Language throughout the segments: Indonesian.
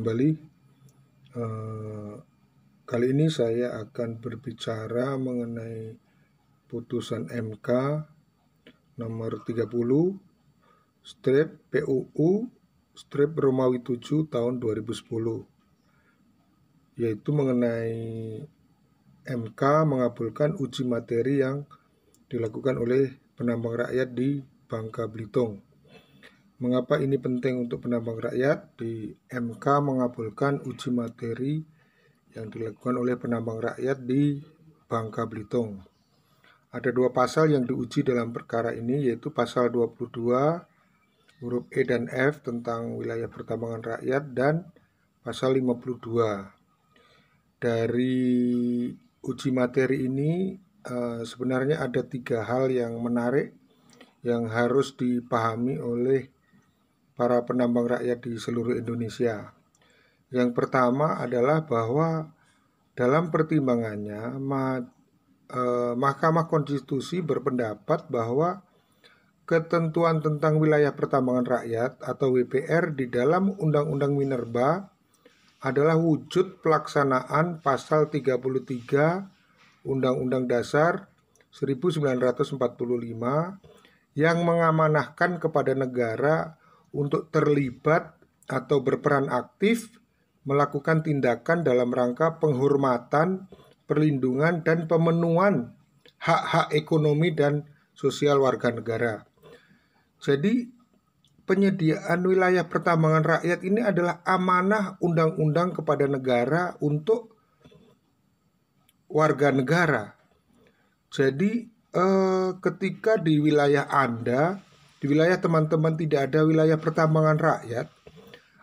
kembali. Kali ini saya akan berbicara mengenai putusan MK nomor 30 strip PUU strip Romawi 7 tahun 2010, yaitu mengenai MK mengabulkan uji materi yang dilakukan oleh penambang rakyat di Bangka Belitung. Mengapa ini penting untuk penambang rakyat? Di MK mengabulkan uji materi yang dilakukan oleh penambang rakyat di Bangka Belitung. Ada dua pasal yang diuji dalam perkara ini, yaitu pasal 22 huruf E dan F tentang wilayah pertambangan rakyat dan pasal 52. Dari uji materi ini sebenarnya ada 3 hal yang menarik yang harus dipahami oleh para penambang rakyat di seluruh Indonesia. Yang pertama adalah bahwa dalam pertimbangannya Mahkamah Konstitusi berpendapat bahwa ketentuan tentang wilayah pertambangan rakyat atau WPR di dalam Undang-Undang Minerba adalah wujud pelaksanaan pasal 33 Undang-Undang Dasar 1945 yang mengamanahkan kepada negara untuk terlibat atau berperan aktif melakukan tindakan dalam rangka penghormatan, perlindungan, dan pemenuhan hak-hak ekonomi dan sosial warga negara. Jadi penyediaan wilayah pertambangan rakyat ini adalah amanah undang-undang kepada negara untuk warga negara. Jadi ketika di wilayah Anda, di wilayah teman-teman tidak ada wilayah pertambangan rakyat,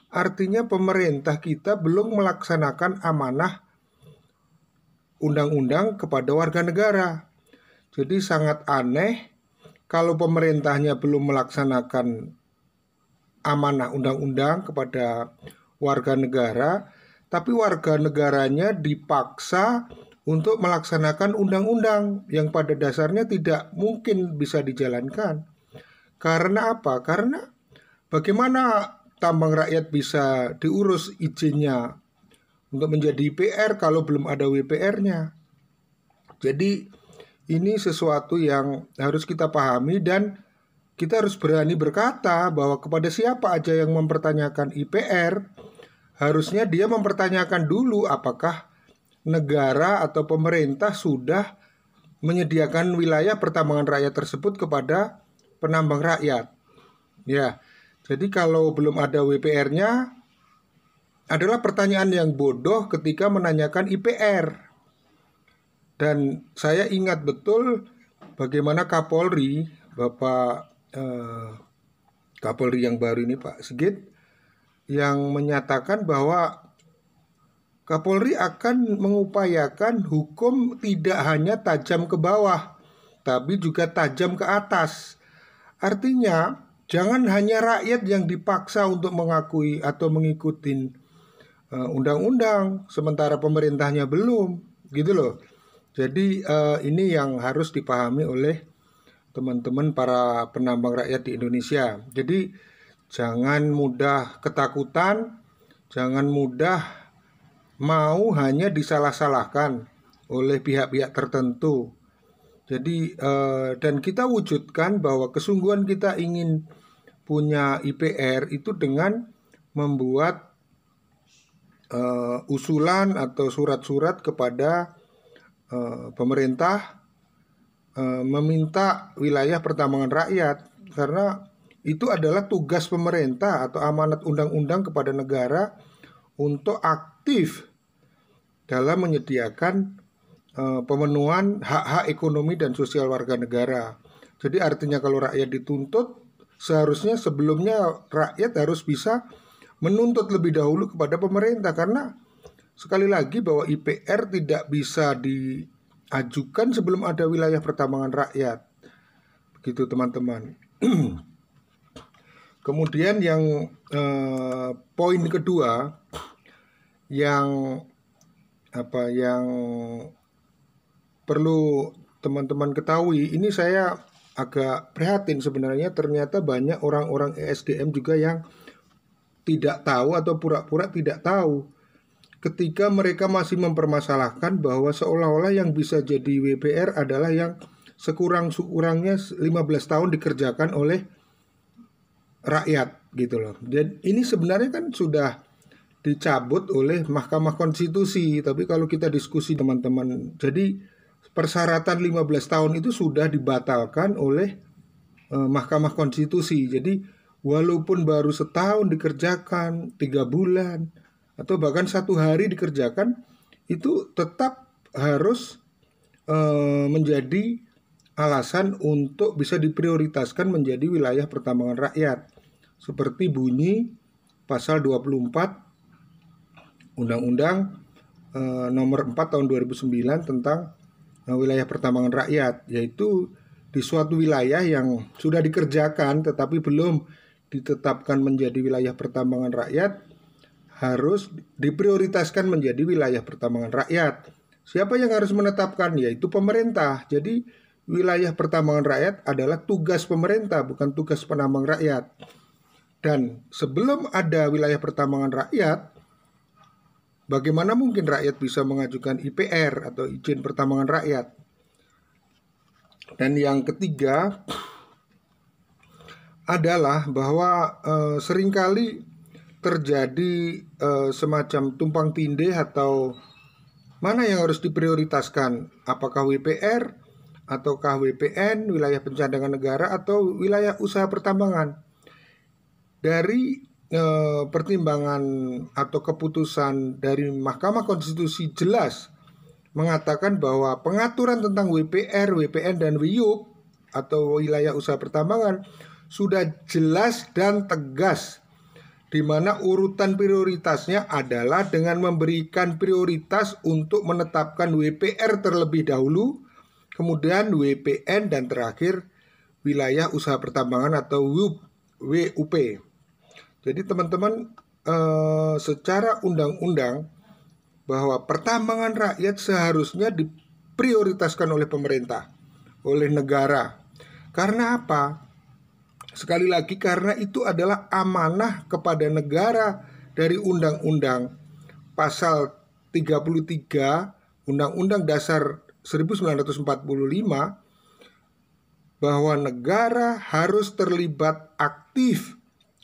artinya pemerintah kita belum melaksanakan amanah undang-undang kepada warga negara. Jadi sangat aneh kalau pemerintahnya belum melaksanakan amanah undang-undang kepada warga negara, tapi warga negaranya dipaksa untuk melaksanakan undang-undang yang pada dasarnya tidak mungkin bisa dijalankan. Karena apa? Karena bagaimana tambang rakyat bisa diurus izinnya untuk menjadi IPR kalau belum ada WPR-nya? Jadi ini sesuatu yang harus kita pahami dan kita harus berani berkata bahwa kepada siapa aja yang mempertanyakan IPR, harusnya dia mempertanyakan dulu apakah negara atau pemerintah sudah menyediakan wilayah pertambangan rakyat tersebut kepada penambang rakyat. Ya, jadi kalau belum ada WPR-nya adalah pertanyaan yang bodoh ketika menanyakan IPR. Dan saya ingat betul bagaimana Kapolri, Bapak Kapolri yang baru ini Pak Sigit, yang menyatakan bahwa Kapolri akan mengupayakan hukum tidak hanya tajam ke bawah, tapi juga tajam ke atas. Artinya, jangan hanya rakyat yang dipaksa untuk mengakui atau mengikuti undang-undang, sementara pemerintahnya belum, gitu loh. Jadi ini yang harus dipahami oleh teman-teman para penambang rakyat di Indonesia. Jadi jangan mudah ketakutan, jangan mudah mau hanya disalah-salahkan oleh pihak-pihak tertentu. Jadi dan kita wujudkan bahwa kesungguhan kita ingin punya IPR itu dengan membuat usulan atau surat-surat kepada pemerintah meminta wilayah pertambangan rakyat, karena itu adalah tugas pemerintah atau amanat undang-undang kepada negara untuk aktif dalam menyediakan pemenuhan hak-hak ekonomi dan sosial warga negara. Jadi artinya kalau rakyat dituntut, seharusnya sebelumnya rakyat harus bisa menuntut lebih dahulu kepada pemerintah. Karena sekali lagi bahwa IPR tidak bisa diajukan sebelum ada wilayah pertambangan rakyat. Begitu teman-teman. Kemudian yang poin kedua yang perlu teman-teman ketahui, ini saya agak prihatin sebenarnya. Ternyata banyak orang-orang ESDM juga yang tidak tahu atau pura-pura tidak tahu ketika mereka masih mempermasalahkan bahwa seolah-olah yang bisa jadi WPR adalah yang sekurang-kurangnya 15 tahun dikerjakan oleh rakyat gitu loh. Dan ini sebenarnya kan sudah dicabut oleh Mahkamah Konstitusi. Tapi kalau kita diskusi teman-teman, jadi persyaratan 15 tahun itu sudah dibatalkan oleh Mahkamah Konstitusi. Jadi walaupun baru setahun dikerjakan, 3 bulan, atau bahkan 1 hari dikerjakan, itu tetap harus menjadi alasan untuk bisa diprioritaskan menjadi wilayah pertambangan rakyat. Seperti bunyi pasal 24 Undang-Undang nomor 4 tahun 2009 tentang wilayah pertambangan rakyat, yaitu di suatu wilayah yang sudah dikerjakan tetapi belum ditetapkan menjadi wilayah pertambangan rakyat harus diprioritaskan menjadi wilayah pertambangan rakyat. Siapa yang harus menetapkan? Yaitu pemerintah. Jadi wilayah pertambangan rakyat adalah tugas pemerintah, bukan tugas penambang rakyat. Dan sebelum ada wilayah pertambangan rakyat, bagaimana mungkin rakyat bisa mengajukan IPR atau izin pertambangan rakyat? Dan yang ketiga adalah bahwa seringkali terjadi semacam tumpang tindih atau mana yang harus diprioritaskan, apakah WPR ataukah WPN, wilayah pencadangan negara, atau wilayah usaha pertambangan. Dari pertimbangan atau keputusan dari Mahkamah Konstitusi jelas mengatakan bahwa pengaturan tentang WPR, WPN, dan WIUP atau wilayah usaha pertambangan sudah jelas dan tegas, di mana urutan prioritasnya adalah dengan memberikan prioritas untuk menetapkan WPR terlebih dahulu, kemudian WPN, dan terakhir wilayah usaha pertambangan atau WUP. Jadi teman-teman, secara undang-undang bahwa pertambangan rakyat seharusnya diprioritaskan oleh pemerintah, oleh negara. Karena apa? Sekali lagi, karena itu adalah amanah kepada negara dari Undang-Undang Pasal 33 Undang-Undang Dasar 1945, bahwa negara harus terlibat aktif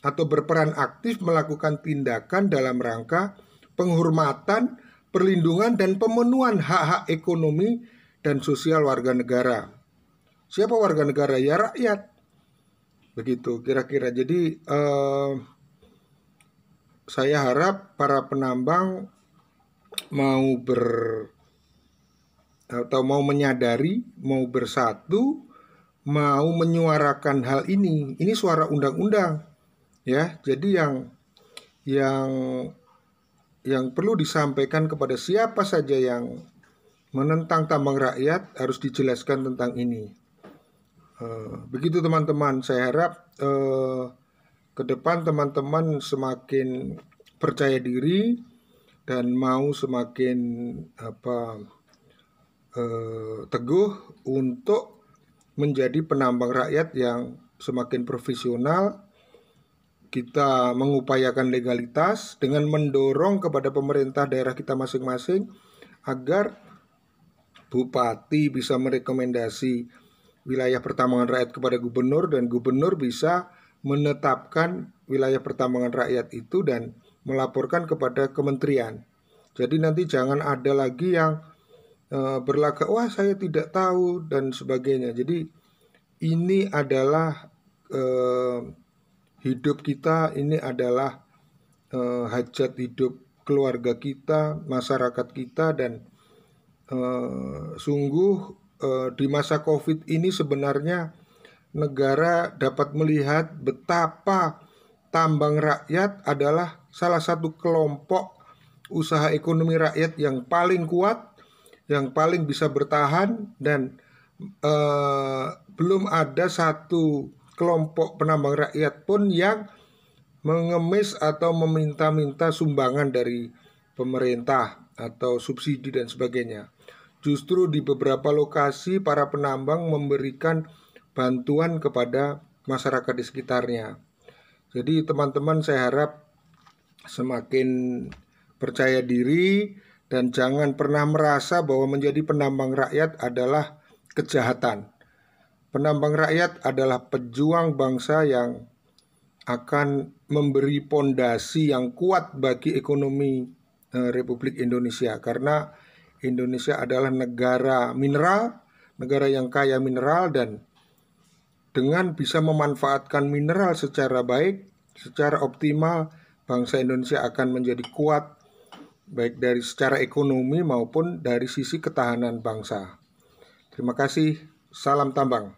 atau berperan aktif melakukan tindakan dalam rangka penghormatan, perlindungan, dan pemenuhan hak-hak ekonomi dan sosial warga negara. Siapa warga negara? Ya rakyat. Begitu kira-kira. Jadi saya harap para penambang mau menyadari, mau bersatu, mau menyuarakan hal ini. Ini suara undang-undang, ya. Jadi yang perlu disampaikan kepada siapa saja yang menentang tambang rakyat harus dijelaskan tentang ini. Begitu teman-teman, saya harap ke depan teman-teman semakin percaya diri dan mau semakin teguh untuk menjadi penambang rakyat yang semakin profesional. Kita mengupayakan legalitas dengan mendorong kepada pemerintah daerah kita masing-masing agar bupati bisa merekomendasi wilayah pertambangan rakyat kepada gubernur, dan gubernur bisa menetapkan wilayah pertambangan rakyat itu dan melaporkan kepada kementerian. Jadi nanti jangan ada lagi yang berlagak, wah saya tidak tahu dan sebagainya. Jadi ini adalah hidup kita, ini adalah hajat hidup keluarga kita, masyarakat kita, dan sungguh di masa COVID ini sebenarnya negara dapat melihat betapa tambang rakyat adalah salah satu kelompok usaha ekonomi rakyat yang paling kuat, yang paling bisa bertahan, dan belum ada satu kelompok penambang rakyat pun yang mengemis atau meminta-minta sumbangan dari pemerintah atau subsidi dan sebagainya. Justru di beberapa lokasi para penambang memberikan bantuan kepada masyarakat di sekitarnya. Jadi teman-teman, saya harap semakin percaya diri, dan jangan pernah merasa bahwa menjadi penambang rakyat adalah kejahatan. Penambang rakyat adalah pejuang bangsa yang akan memberi pondasi yang kuat bagi ekonomi Republik Indonesia, karena Indonesia adalah negara mineral, negara yang kaya mineral, dan dengan bisa memanfaatkan mineral secara baik, secara optimal, bangsa Indonesia akan menjadi kuat baik dari secara ekonomi maupun dari sisi ketahanan bangsa. Terima kasih, salam tambang.